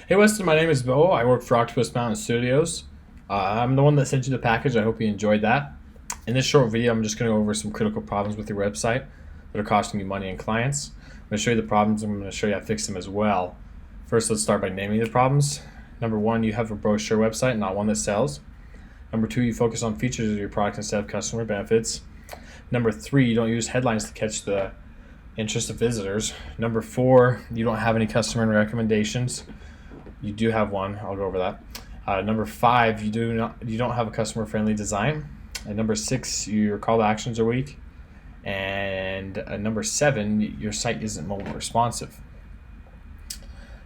Hey Weston, my name is Bo. I work for Octopus Mountain Studios. I'm the one that sent you the package. I hope you enjoyed that. In this short video, I'm just going to go over some critical problems with your website that are costing you money and clients. I'm going to show you the problems. I'm going to show you how to fix them as well. First, let's start by naming the problems. Number one, you have a brochure website, not one that sells. Number two, you focus on features of your product instead of customer benefits. Number three, you don't use headlines to catch the interest of visitors. Number four, you don't have any customer recommendations. You do have one. I'll go over that. Number five, you don't have a customer friendly design. And number six, your call to actions are weak. And number seven, your site isn't mobile responsive.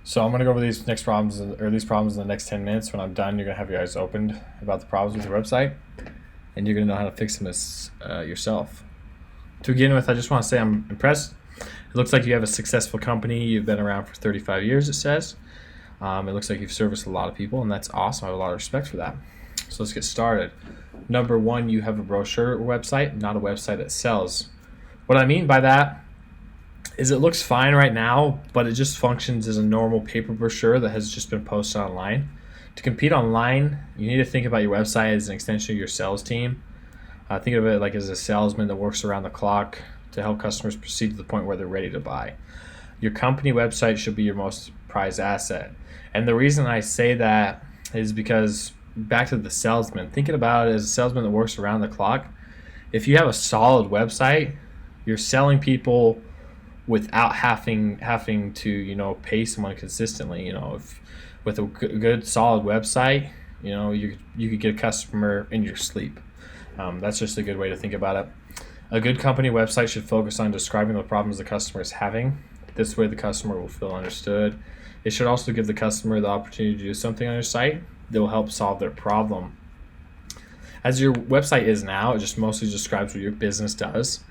So I'm going to go over these problems in the next 10 minutes. When I'm done, you're going to have your eyes opened about the problems with your website, and you're going to know how to fix them yourself. To begin with, I just want to say I'm impressed. It looks like you have a successful company. You've been around for 35 years, it says. It looks like you've serviced a lot of people, and that's awesome. I have a lot of respect for that. So let's get started. Number one, you have a brochure website, not a website that sells. What I mean by that is it looks fine right now, but it just functions as a normal paper brochure that has just been posted online. To compete online, you need to think about your website as an extension of your sales team. Think of it like as a salesman that works around the clock to help customers proceed to the point where they're ready to buy. Your company website should be your most prized asset. And the reason I say that is because back to the salesman, thinking about it as a salesman that works around the clock, if you have a solid website, you're selling people without having to, pay someone consistently. If with a good solid website, you could get a customer in your sleep. That's just a good way to think about it. A good company website should focus on describing the problems the customer is having. This way the customer will feel understood. It should also give the customer the opportunity to do something on your site that will help solve their problem. As your website is now, it just mostly describes what your business does.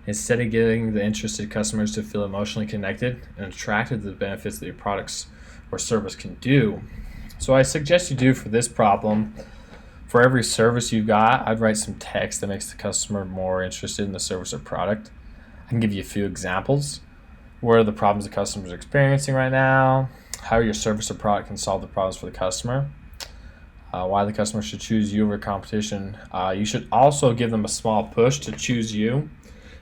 Instead of getting the interested customers to feel emotionally connected and attracted to the benefits that your products or service can do. So I suggest you do for this problem, for every service you've got, I'd write some text that makes the customer more interested in the service or product. I can give you a few examples. What are the problems the customer is experiencing right now? How your service or product can solve the problems for the customer? Why the customer should choose you over competition. You should also give them a small push to choose you.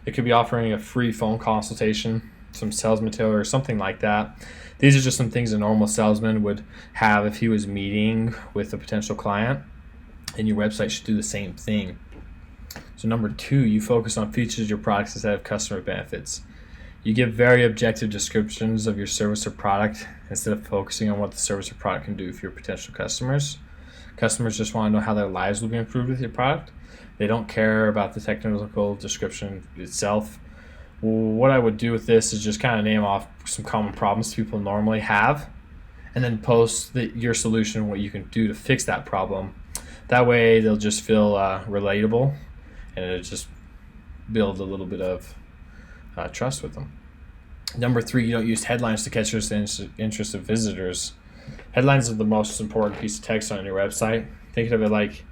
It could be offering a free phone consultation, some sales material, or something like that. These are just some things a normal salesman would have if he was meeting with a potential client, and your website should do the same thing. So number two, you focus on features of your products instead of customer benefits. You give very objective descriptions of your service or product instead of focusing on what the service or product can do for your potential customers. Customers just want to know how their lives will be improved with your product. They don't care about the technical description itself. What I would do with this is just kind of name off some common problems people normally have, and then post your solution, what you can do to fix that problem. That way they'll just feel relatable, and it'll just build a little bit of trust with them. Number three, you don't use headlines to catch the interest of visitors. Headlines are the most important piece of text on your website. Think of it like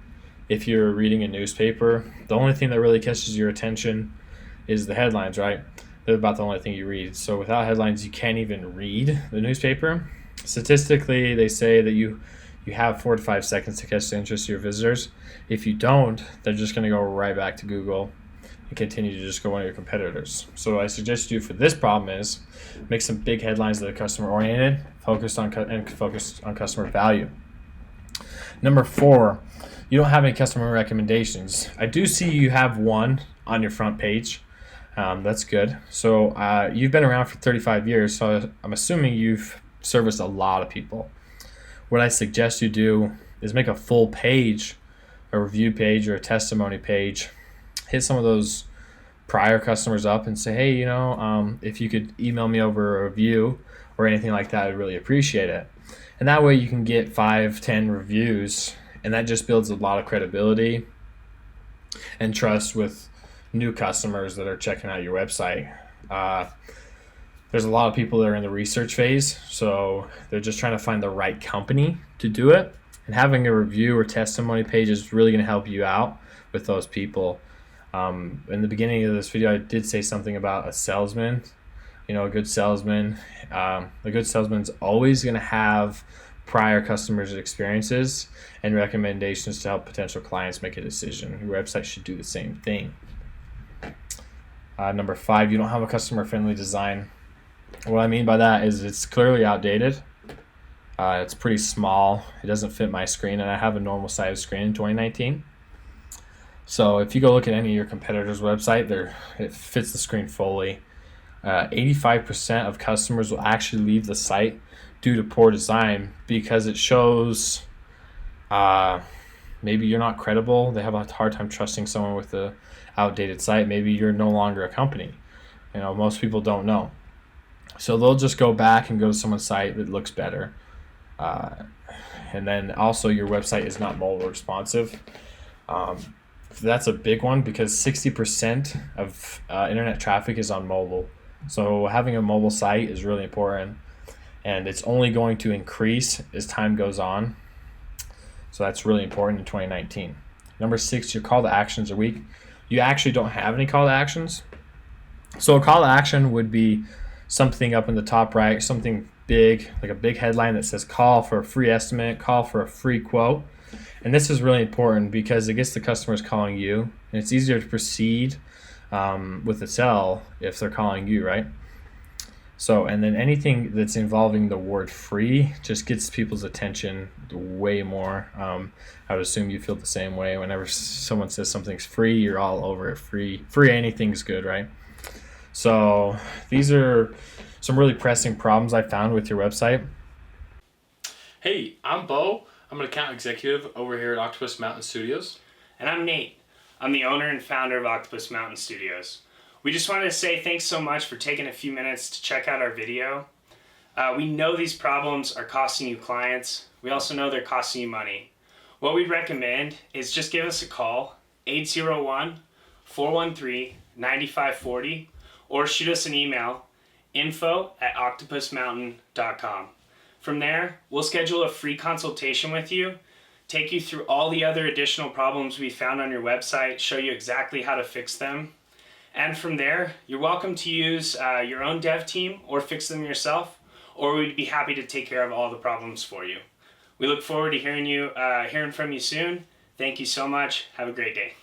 if you're reading a newspaper, the only thing that really catches your attention is the headlines, right? They're about the only thing you read. So without headlines, you can't even read the newspaper. Statistically, they say that you have 4 to 5 seconds to catch the interest of your visitors. If you don't, they're just going to go right back to Google and continue to just go one of your competitors. So what I suggest you do for this problem is make some big headlines that are customer oriented, focused on customer value. Number four, you don't have any customer recommendations. I do see you have one on your front page. That's good. So you've been around for 35 years, so I'm assuming you've serviced a lot of people. What I suggest you do is make a full page, a review page or a testimony page. Hit some of those prior customers up and say, hey, if you could email me over a review or anything like that, I'd really appreciate it. And that way you can get 5-10 reviews, and that just builds a lot of credibility and trust with new customers that are checking out your website. There's a lot of people that are in the research phase, so they're just trying to find the right company to do it. And having a review or testimony page is really going to help you out with those people. In the beginning of this video, I did say something about a salesman. A good salesman, a good salesman's always going to have prior customers' experiences and recommendations to help potential clients make a decision. Your website should do the same thing. Number 5, you don't have a customer-friendly design. What I mean by that is it's clearly outdated. It's pretty small. It doesn't fit my screen, and I have a normal size screen in 2019. So if you go look at any of your competitors' website, it fits the screen fully. 85% of customers will actually leave the site due to poor design because it shows maybe you're not credible. They have a hard time trusting someone with a outdated site. Maybe you're no longer a company. Most people don't know. So they'll just go back and go to someone's site that looks better. And then also your website is not mobile responsive. That's a big one because 60% of internet traffic is on mobile. So having a mobile site is really important, and it's only going to increase as time goes on. So that's really important in 2019. Number 6, your call to actions are weak. You actually don't have any call to actions. So a call to action would be something up in the top right, something big, like a big headline that says call for a free estimate, call for a free quote. And this is really important because it gets the customers calling you, and it's easier to proceed with the sell if they're calling you, right? So, and then anything that's involving the word free just gets people's attention way more. I would assume you feel the same way. Whenever someone says something's free, you're all over it. Free anything's good, right? So these are some really pressing problems I found with your website. Hey, I'm Bo. I'm an account executive over here at Octopus Mountain Studios. And I'm Nate. I'm the owner and founder of Octopus Mountain Studios. We just wanted to say thanks so much for taking a few minutes to check out our video. We know these problems are costing you clients. We also know they're costing you money. What we'd recommend is just give us a call, 801-413-9540, or shoot us an email, info@octopusmountain.com. From there, we'll schedule a free consultation with you, take you through all the other additional problems we found on your website, show you exactly how to fix them. And from there, you're welcome to use your own dev team or fix them yourself, or we'd be happy to take care of all the problems for you. We look forward to hearing from you soon. Thank you so much. Have a great day.